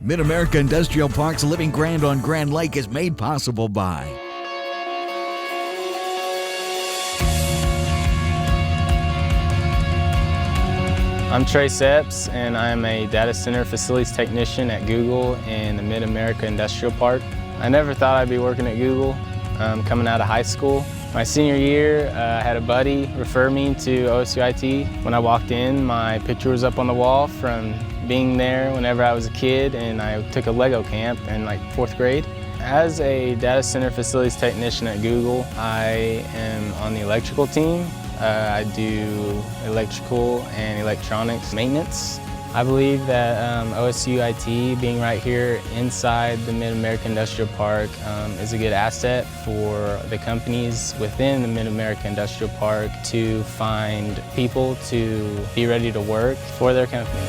Mid-America Industrial Park's Living Grand on Grand Lake is made possible by I'm Trey Sepps, and I'm a data center facilities technician at Google in the Mid-America Industrial Park. I never thought I'd be working at Google coming out of high school. My senior year, I had a buddy refer me to OSU IT. When I walked in, my picture was up on the wall from being there whenever I was a kid, and I took a Lego camp in like 4th grade. As a data center facilities technician at Google, I am on the electrical team. I do electrical and electronics maintenance. I believe that OSU IT being right here inside the Mid-America Industrial Park is a good asset for the companies within the Mid-America Industrial Park to find people to be ready to work for their company.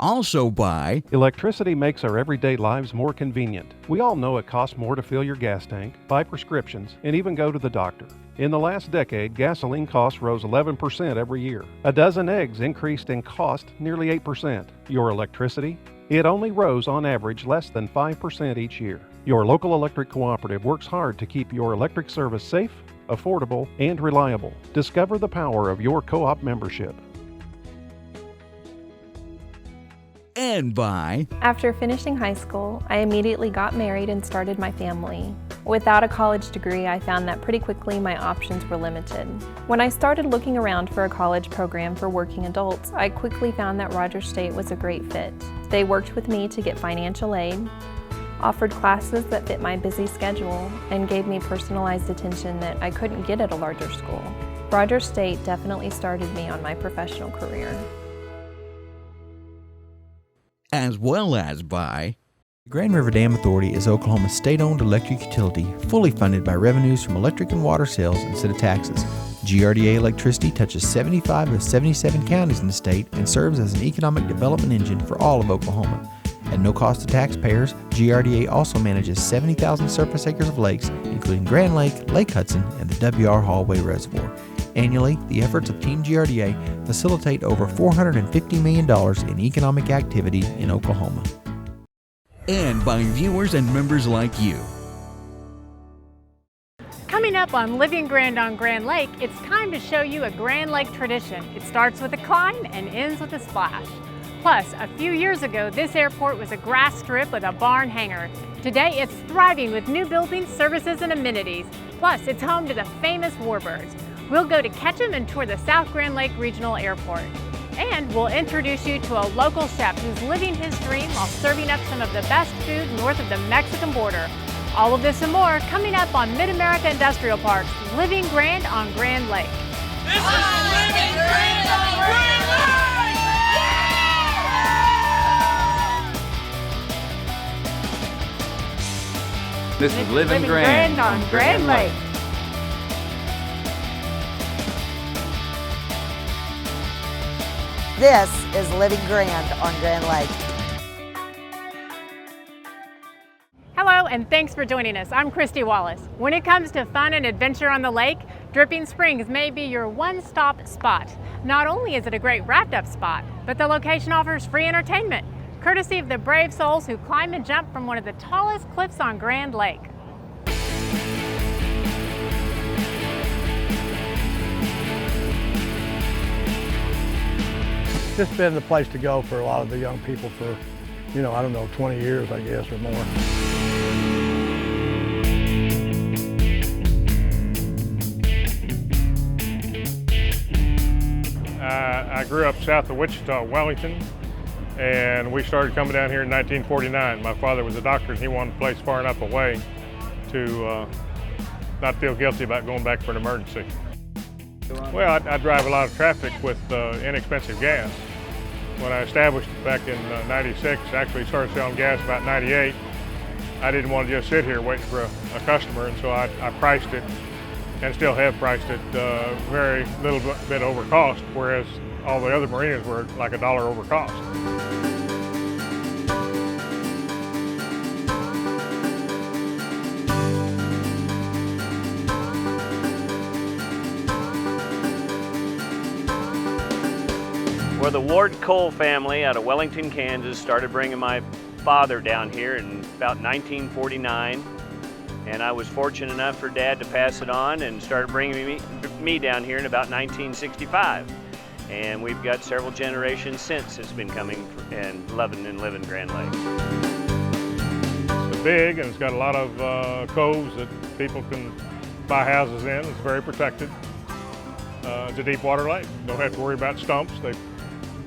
also by Electricity makes our everyday lives more convenient. We all know it costs more to fill your gas tank, buy prescriptions, and even go to the doctor. In the last decade, gasoline costs rose 11% every year. A dozen eggs increased in cost nearly 8%. Your electricity? It only rose on average less than 5% each year. Your local electric cooperative works hard to keep your electric service safe, affordable, and reliable. Discover the power of your co-op membership. and by After finishing high school, I immediately got married and started my family. Without a college degree, I found that pretty quickly my options were limited. When I started looking around for a college program for working adults, I quickly found that Rogers State was a great fit. They worked with me to get financial aid, offered classes that fit my busy schedule, and gave me personalized attention that I couldn't get at a larger school. Rogers State definitely started me on my professional career. as well as by The Grand River Dam Authority is Oklahoma's state-owned electric utility, fully funded by revenues from electric and water sales instead of taxes. GRDA Electricity touches 75 of 77 counties in the state and serves as an economic development engine for all of Oklahoma. At no cost to taxpayers, GRDA also manages 70,000 surface acres of lakes, including Grand Lake, Lake Hudson, and the W.R. Hallway Reservoir. Annually, the efforts of Team GRDA facilitate over $450 million in economic activity in Oklahoma. and by viewers and members like you. Coming up on Living Grand on Grand Lake, it's time to show you a Grand Lake tradition. It starts with a climb and ends with a splash. Plus, a few years ago, this airport was a grass strip with a barn hangar. Today, it's thriving with new buildings, services, and amenities. Plus, it's home to the famous warbirds. We'll go to Ketchum and tour the South Grand Lake Regional Airport. And we'll introduce you to a local chef who's living his dream while serving up some of the best food north of the Mexican border. All of this and more coming up on Mid-America Industrial Park's Living Grand on Grand Lake. This is Living Grand on Grand Lake! This is Living Grand on Grand Lake. This is Living Grand on Grand Lake. Hello, and thanks for joining us. I'm Christy Wallace. When it comes to fun and adventure on the lake, Dripping Springs may be your one-stop spot. Not only is it a great wrapped-up spot, but the location offers free entertainment, courtesy of the brave souls who climb and jump from one of the tallest cliffs on Grand Lake. It's just been the place to go for a lot of the young people for, 20 years, I guess, or more. I grew up south of Wichita, Wellington, and we started coming down here in 1949. My father was a doctor, and he wanted a place far enough away to not feel guilty about going back for an emergency. Well, I drive a lot of traffic with inexpensive gas. When I established it back in 96, actually started selling gas about 98, I didn't want to just sit here waiting for a customer, and so I priced it, and still have priced it, very little bit over cost, whereas all the other marinas were like $1 over cost. Well, the Ward Cole family out of Wellington, Kansas started bringing my father down here in about 1949. And I was fortunate enough for Dad to pass it on and started bringing me down here in about 1965. And we've got several generations since it's been coming and loving and living Grand Lake. It's big and it's got a lot of coves that people can buy houses in. It's very protected. It's a deep water lake. Don't have to worry about stumps. They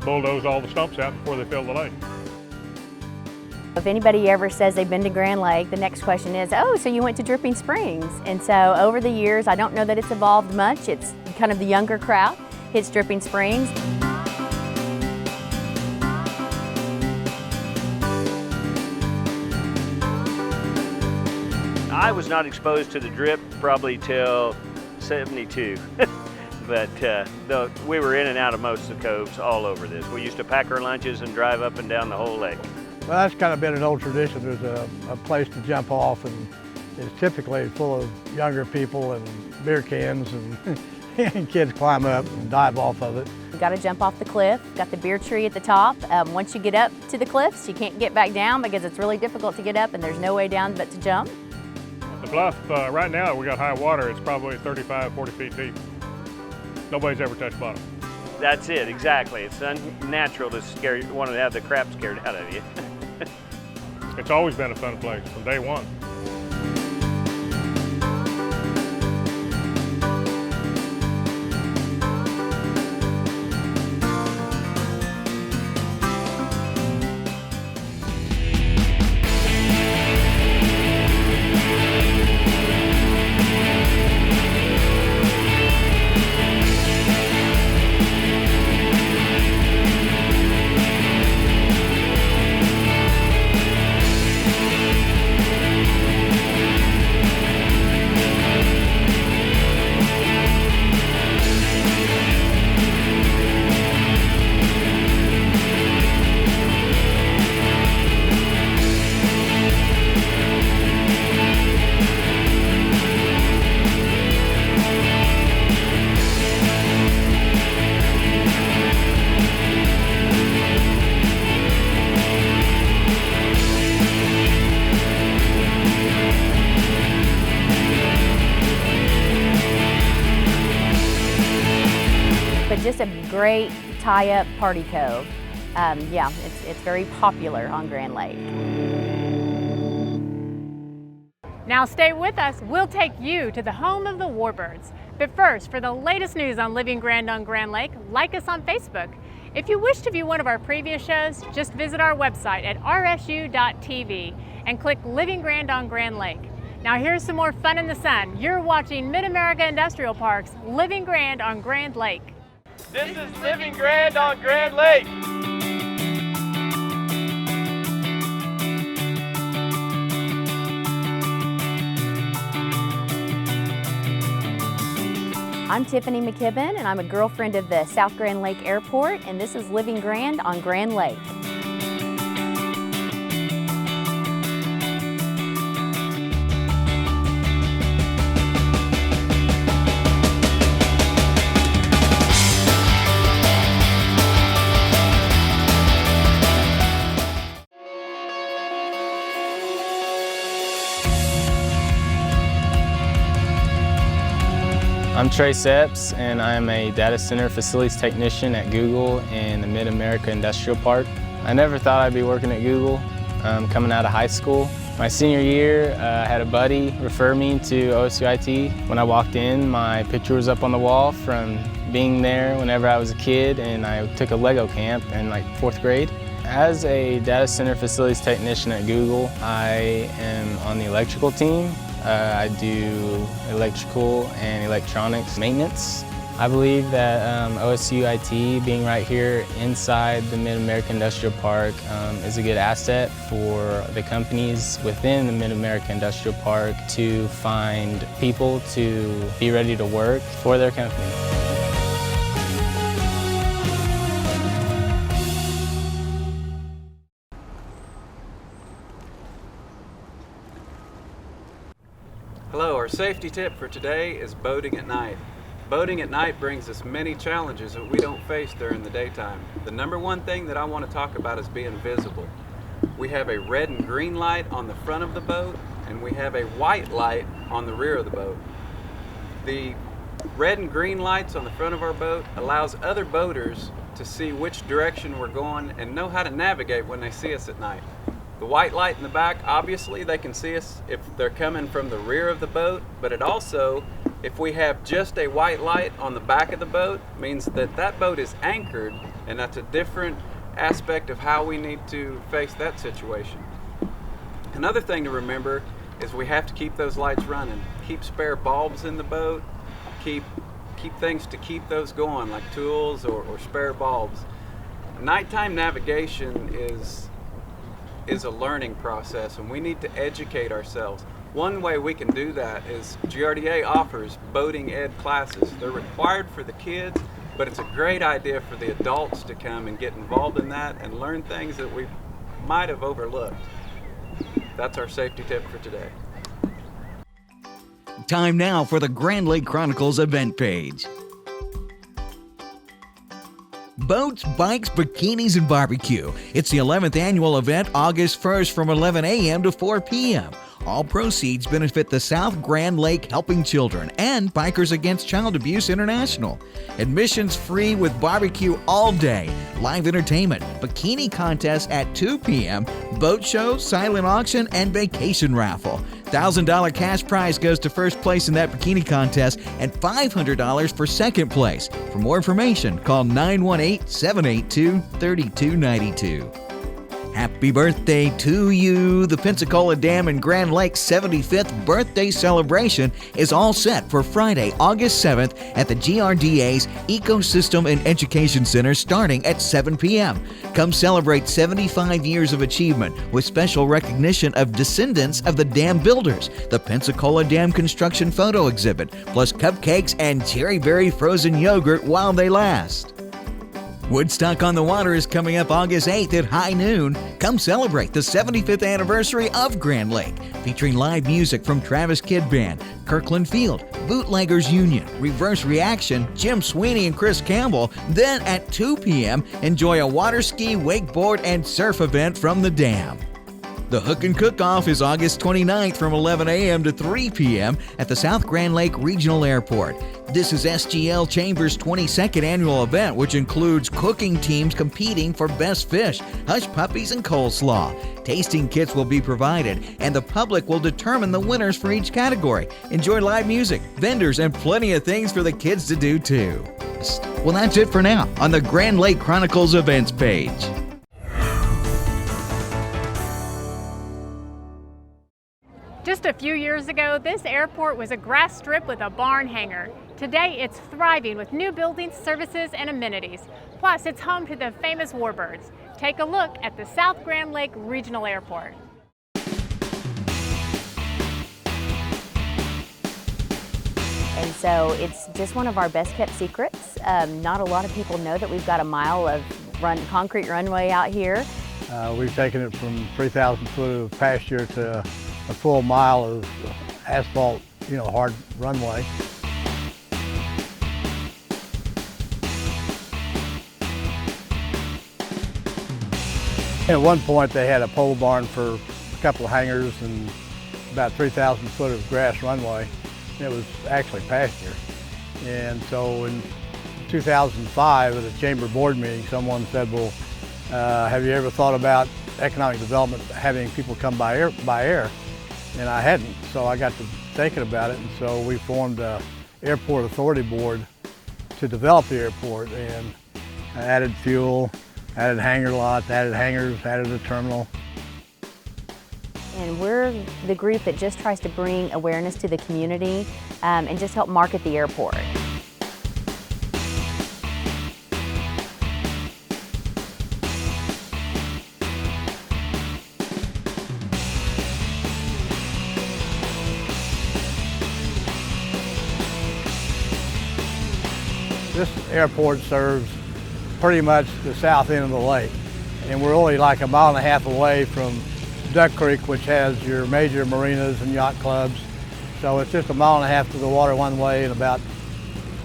bulldoze all the stumps out before they fill the lake. If anybody ever says they've been to Grand Lake, the next question is, oh, so you went to Dripping Springs. And so over the years, I don't know that it's evolved much. It's kind of the younger crowd hits Dripping Springs. I was not exposed to the drip probably till 72. But we were in and out of most of the coves all over this. We used to pack our lunches and drive up and down the whole lake. Well, that's kind of been an old tradition. There's a place to jump off, and it's typically full of younger people and beer cans, and kids climb up and dive off of it. You got to jump off the cliff. Got the beer tree at the top. Once you get up to the cliffs, you can't get back down because it's really difficult to get up, and there's no way down but to jump. The bluff, right now we got high water. It's probably 35, 40 feet deep. Nobody's ever touched bottom. That's it, exactly. It's unnatural to want to have the crap scared out of you. It's always been a fun place from day one. Just a great tie-up party cove. Yeah, it's very popular on Grand Lake. Now stay with us. We'll take you to the home of the Warbirds. But first, for the latest news on Living Grand on Grand Lake, like us on Facebook. If you wish to view one of our previous shows, just visit our website at rsu.tv and click Living Grand on Grand Lake. Now here's some more fun in the sun. You're watching Mid-America Industrial Park's Living Grand on Grand Lake. This is Living Grand on Grand Lake. I'm Tiffany McKibben, and I'm a girlfriend of the South Grand Lake Airport, and this is Living Grand on Grand Lake. I'm Trey Sepps, and I'm a data center facilities technician at Google in the Mid-America Industrial Park. I never thought I'd be working at Google coming out of high school. My senior year, I had a buddy refer me to OSU IT. When I walked in, my picture was up on the wall from being there whenever I was a kid, and I took a Lego camp in like 4th grade. As a data center facilities technician at Google, I am on the electrical team. I do electrical and electronics maintenance. I believe that OSU IT being right here inside the Mid-America Industrial Park is a good asset for the companies within the Mid-America Industrial Park to find people to be ready to work for their company. Hello, our safety tip for today is boating at night. Boating at night brings us many challenges that we don't face during the daytime. The number one thing that I want to talk about is being visible. We have a red and green light on the front of the boat, and we have a white light on the rear of the boat. The red and green lights on the front of our boat allows other boaters to see which direction we're going and know how to navigate when they see us at night. The white light in the back, obviously they can see us if they're coming from the rear of the boat, but it also, if we have just a white light on the back of the boat, means that that boat is anchored, and that's a different aspect of how we need to face that situation. Another thing to remember is we have to keep those lights running. Keep spare bulbs in the boat, keep things to keep those going, like tools or spare bulbs. Nighttime navigation is a learning process, and we need to educate ourselves. One way we can do that is GRDA offers boating ed classes. They're required for the kids, but it's a great idea for the adults to come and get involved in that and learn things that we might have overlooked. That's our safety tip for today. Time now for the Grand Lake Chronicles event page. Boats, bikes, bikinis, and barbecue. It's the 11th annual event, August 1st from 11 a.m. to 4 p.m. All proceeds benefit the South Grand Lake Helping Children and Bikers Against Child Abuse International. Admissions free with barbecue all day, live entertainment, bikini contest at 2 p.m., boat show, silent auction, and vacation raffle. $1,000 cash prize goes to first place in that bikini contest and $500 for second place. For more information, call 918-782-3292. Happy birthday to you! The Pensacola Dam and Grand Lake's 75th birthday celebration is all set for Friday, August 7th at the GRDA's Ecosystem and Education Center starting at 7 p.m. Come celebrate 75 years of achievement with special recognition of descendants of the dam builders, the Pensacola Dam Construction Photo Exhibit, plus cupcakes and cherry berry frozen yogurt while they last. Woodstock on the Water is coming up August 8th at high noon. Come celebrate the 75th anniversary of Grand Lake, featuring live music from Travis Kidd Band, Kirkland Field, Bootleggers Union, Reverse Reaction, Jim Sweeney and Chris Campbell. Then at 2 p.m., enjoy a water ski, wakeboard, and surf event from the dam. The Hook and Cook-Off is August 29th from 11 a.m. to 3 p.m. at the South Grand Lake Regional Airport. This is SGL Chambers' 22nd annual event, which includes cooking teams competing for best fish, hush puppies, and coleslaw. Tasting kits will be provided, and the public will determine the winners for each category. Enjoy live music, vendors, and plenty of things for the kids to do too. Well, that's it for now on the Grand Lake Chronicles events page. Just a few years ago, this airport was a grass strip with a barn hangar. Today, it's thriving with new buildings, services, and amenities. Plus, it's home to the famous warbirds. Take a look at the South Grand Lake Regional Airport. And so it's just one of our best kept secrets. Not a lot of people know that we've got a mile of concrete runway out here. We've taken it from 3,000 foot of pasture to a full mile of asphalt, hard runway. At one point they had a pole barn for a couple of hangars and about 3,000 foot of grass runway. It was actually pasture. And so in 2005 at a chamber board meeting, someone said, well, have you ever thought about economic development having people come by air? And I hadn't, so I got to thinking about it, and so we formed an airport authority board to develop the airport and added fuel, added hangar lots, added hangars, added a terminal. And we're the group that just tries to bring awareness to the community and just help market the airport. This airport serves pretty much the south end of the lake, and we're only like a mile and a half away from Duck Creek, which has your major marinas and yacht clubs. So it's just a mile and a half to the water one way and about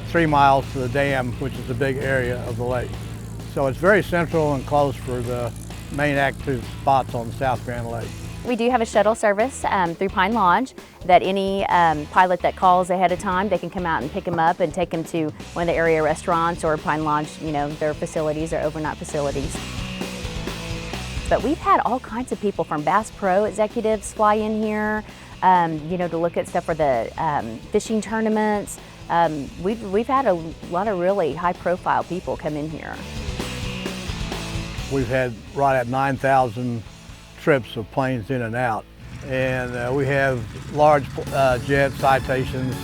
3 miles to the dam, which is the big area of the lake. So it's very central and close for the main active spots on the South Grand Lake. We do have a shuttle service through Pine Lodge that any pilot that calls ahead of time, they can come out and pick them up and take them to one of the area restaurants or Pine Lodge, you know, their facilities or overnight facilities. But we've had all kinds of people from Bass Pro executives fly in here, you know, to look at stuff for the fishing tournaments. We've had a lot of really high-profile people come in here. We've had right at 9,000 trips of planes in and out. And we have large jet citations,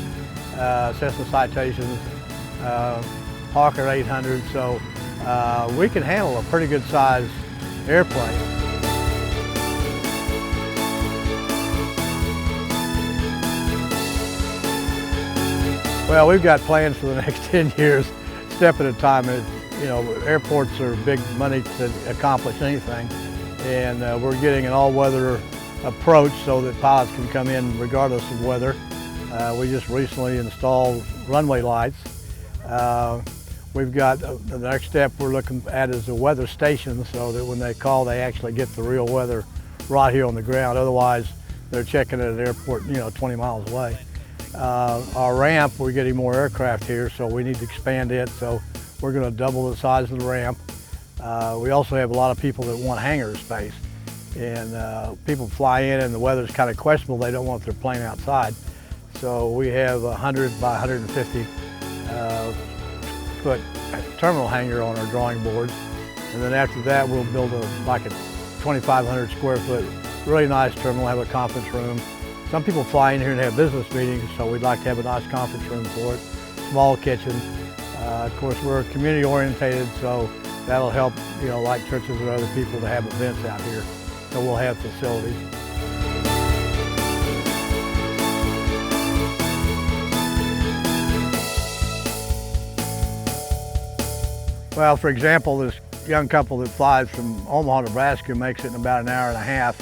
Cessna citations, Hawker 800, so we can handle a pretty good size airplane. Well, we've got plans for the next 10 years, step at a time. You know, airports are big money to accomplish anything, and we're getting an all-weather approach so that pilots can come in regardless of weather. We just recently installed runway lights. We've got the next step we're looking at is a weather station, so that when they call, they actually get the real weather right here on the ground. Otherwise, they're checking at an airport, you know, 20 miles away. Our ramp, we're getting more aircraft here, so we need to expand it. So we're going to double the size of the ramp. We also have a lot of people that want hangar space, and people fly in and the weather's kind of questionable. They don't want their plane outside. So we have a 100 by 150 foot terminal hangar on our drawing boards. And then after that, we'll build like a 2,500 square foot, really nice terminal, have a conference room. Some people fly in here and have business meetings, so we'd like to have a nice conference room for it. Small kitchen. Of course, we're community orientated, so that'll help, you know, like churches or other people to have events out here. So we'll have facilities. Well, for example, this young couple that flies from Omaha, Nebraska makes it in about an hour and a half.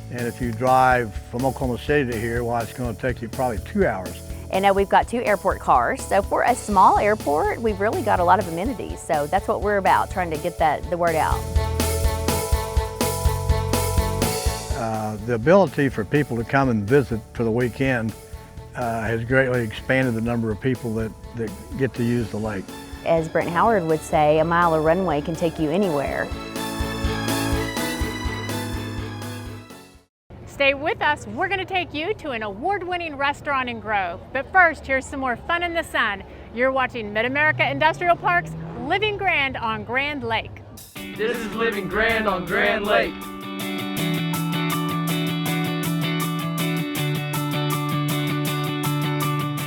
And if you drive from Oklahoma City to here, well, it's going to take you probably 2 hours. And we've got 2 airport cars. So for a small airport, we've really got a lot of amenities. So that's what we're about, trying to get the word out. The ability for people to come and visit for the weekend has greatly expanded the number of people that get to use the lake. As Brent Howard would say, a mile of runway can take you anywhere. Stay with us. We're going to take you to an award-winning restaurant in Grove. But first, here's some more fun in the sun. You're watching Mid-America Industrial Park's Living Grand on Grand Lake. This is Living Grand on Grand Lake.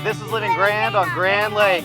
This is Living Grand on Grand Lake.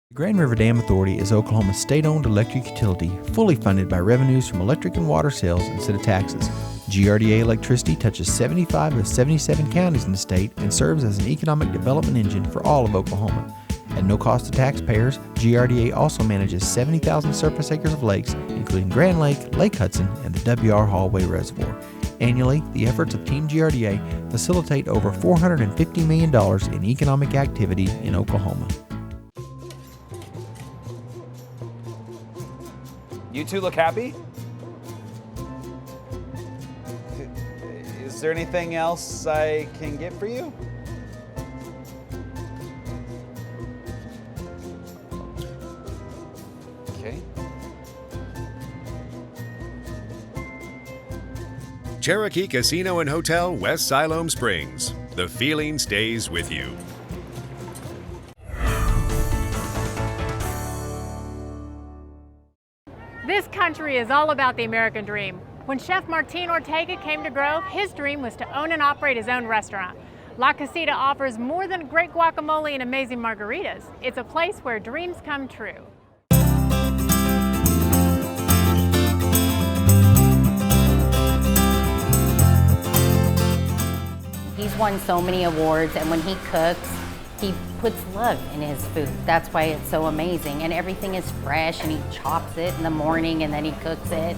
The Grand River Dam Authority is Oklahoma's state-owned electric utility, fully funded by revenues from electric and water sales instead of taxes. GRDA Electricity touches 75 of 77 counties in the state and serves as an economic development engine for all of Oklahoma. At no cost to taxpayers, GRDA also manages 70,000 surface acres of lakes, including Grand Lake, Lake Hudson, and the W.R. Hallway Reservoir. Annually, the efforts of Team GRDA facilitate over $450 million in economic activity in Oklahoma. You two look happy? Is there anything else I can get for you? Okay. Cherokee Casino and Hotel, West Siloam Springs. The feeling stays with you. This country is all about the American dream. When Chef Martin Ortega came to Grove, his dream was to own and operate his own restaurant. La Casita offers more than great guacamole and amazing margaritas. It's a place where dreams come true. He's won so many awards, and when he cooks, he puts love in his food. That's why it's so amazing. And everything is fresh, and he chops it in the morning and then he cooks it.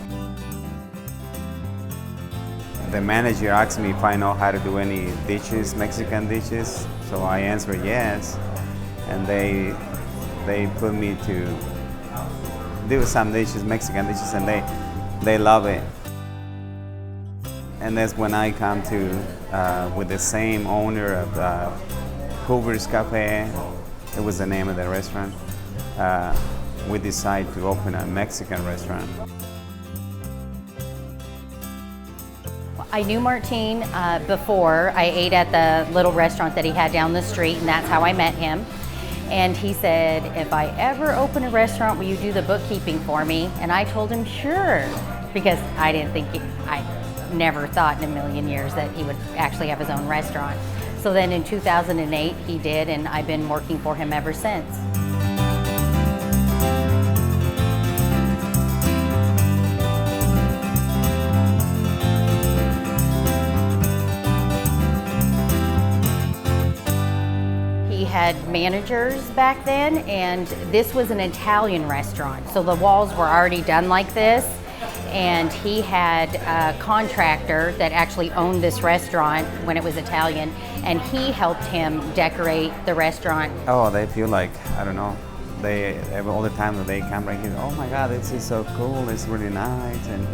the manager asked me if I know how to do any dishes, Mexican dishes. So I answered yes, and they put me to do some dishes, Mexican dishes, and they love it. And that's when I come to with the same owner of Hoover's Cafe. It was the name of the restaurant. We decided to open a Mexican restaurant. I knew Martin before. I ate at the little restaurant that he had down the street, and that's how I met him. And he said, if I ever open a restaurant, will you do the bookkeeping for me? And I told him, sure, because I didn't think, I never thought in a million years that he would actually have his own restaurant. So then in 2008, he did, and I've been working for him ever since. He had managers back then, and this was an Italian restaurant. So the walls were already done like this, and he had a contractor that actually owned this restaurant when it was Italian, and he helped him decorate the restaurant. Oh, they feel like, I don't know, all the time that they come right here, oh my God, this is so cool, it's really nice. And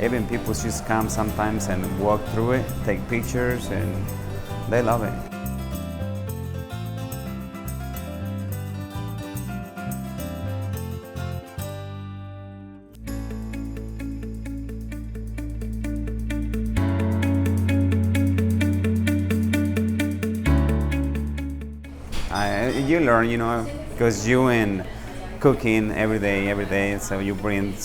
even people just come sometimes and walk through it, take pictures, and they love it. You learn, you know, because you in cooking every day, so you bring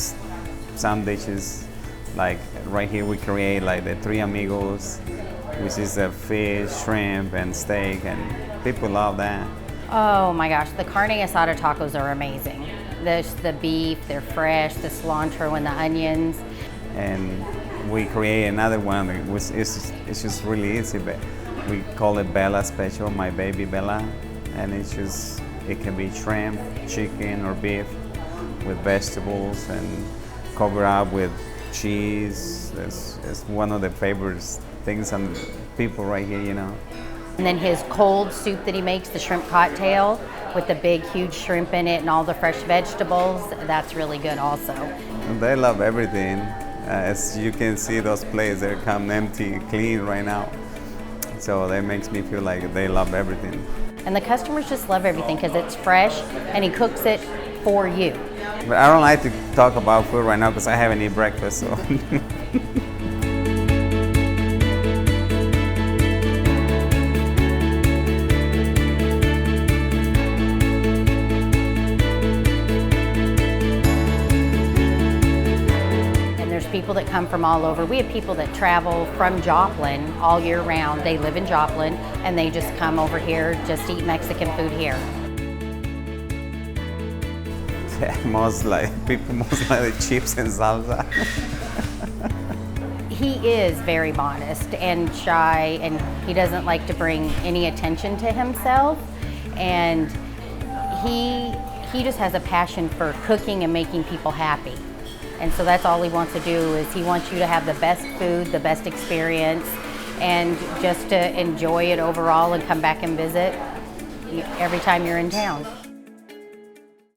some dishes. Like right here we create like the Three Amigos, which is a fish, shrimp, and steak, and people love that. Oh my gosh, the carne asada tacos are amazing. The beef, they're fresh, the cilantro and the onions. And we create another one, which is it's just really easy, but we call it Bella Special, my baby Bella. And it can be shrimp, chicken, or beef with vegetables and covered up with cheese. It's one of the favorite things on people right here, you know. And then his cold soup that he makes, the shrimp cocktail with the big, huge shrimp in it and all the fresh vegetables, that's really good also. And they love everything. As you can see, those plates, they come empty, clean right now. So that makes me feel like they love everything. And the customers just love everything because it's fresh and he cooks it for you. But I don't like to talk about food right now because I haven't eaten breakfast, so. People that come from all over. We have people that travel from Joplin all year round. They live in Joplin and they just come over here just to eat Mexican food here. Yeah, most like the chips and salsa. He is very modest and shy, and he doesn't like to bring any attention to himself. And he just has a passion for cooking and making people happy. And so that's all he wants to do, is he wants you to have the best food, the best experience, and just to enjoy it overall and come back and visit every time you're in town.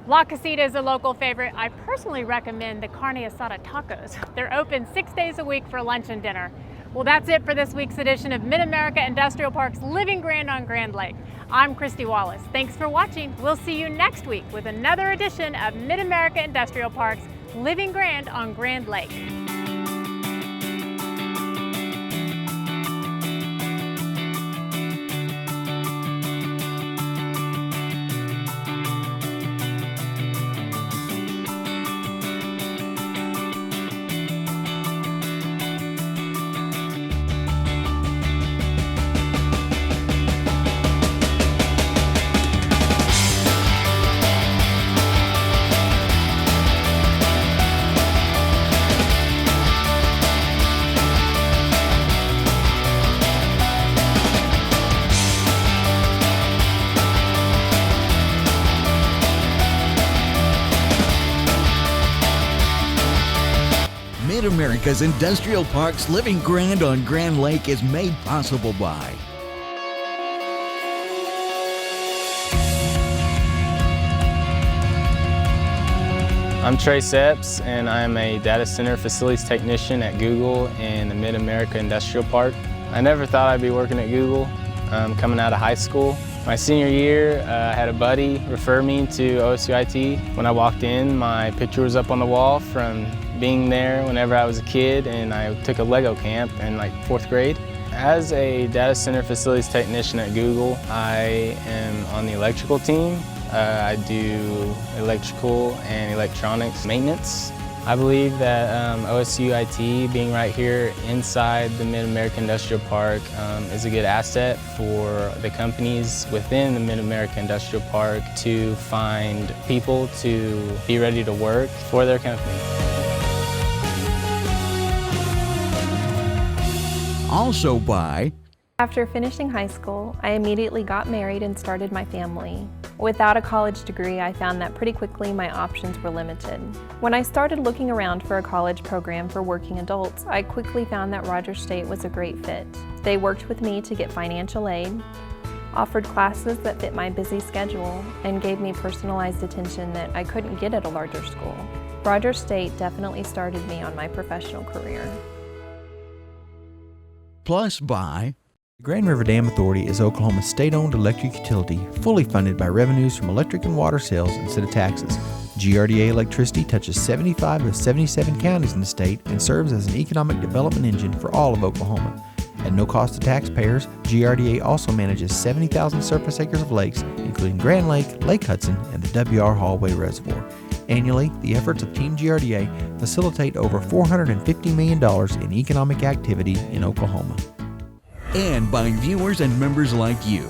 La Casita is a local favorite. I personally recommend the carne asada tacos. They're open 6 days a week for lunch and dinner. Well, that's it for this week's edition of Mid-America Industrial Park's Living Grand on Grand Lake. I'm Christy Wallace. Thanks for watching. We'll see you next week with another edition of Mid-America Industrial Park's Living Grand on Grand Lake. Mid-America's Industrial Park's Living Grand on Grand Lake is made possible by I'm Trey Sepps, and I'm a data center facilities technician at Google in the Mid-America Industrial Park. I never thought I'd be working at Google coming out of high school. My senior year, I had a buddy refer me to OSU IT. When I walked in, my picture was up on the wall from being there whenever I was a kid, and I took a Lego camp in like 4th grade. As a data center facilities technician at Google, I am on the electrical team. I do electrical and electronics maintenance. I believe that OSU IT being right here inside the Mid-America Industrial Park is a good asset for the companies within the Mid-America Industrial Park to find people to be ready to work for their company. Also by After finishing high school, I immediately got married and started my family. Without a college degree, I found that pretty quickly my options were limited. When I started looking around for a college program for working adults, I quickly found that Rogers State was a great fit. They worked with me to get financial aid, offered classes that fit my busy schedule, and gave me personalized attention that I couldn't get at a larger school. Rogers State definitely started me on my professional career. Plus by The Grand River Dam Authority is Oklahoma's state-owned electric utility, fully funded by revenues from electric and water sales instead of taxes. GRDA Electricity touches 75 of 77 counties in the state and serves as an economic development engine for all of Oklahoma. At no cost to taxpayers, GRDA also manages 70,000 surface acres of lakes, including Grand Lake, Lake Hudson, and the W.R. Hallway Reservoir. Annually, the efforts of Team GRDA facilitate over $450 million in economic activity in Oklahoma. and by viewers and members like you.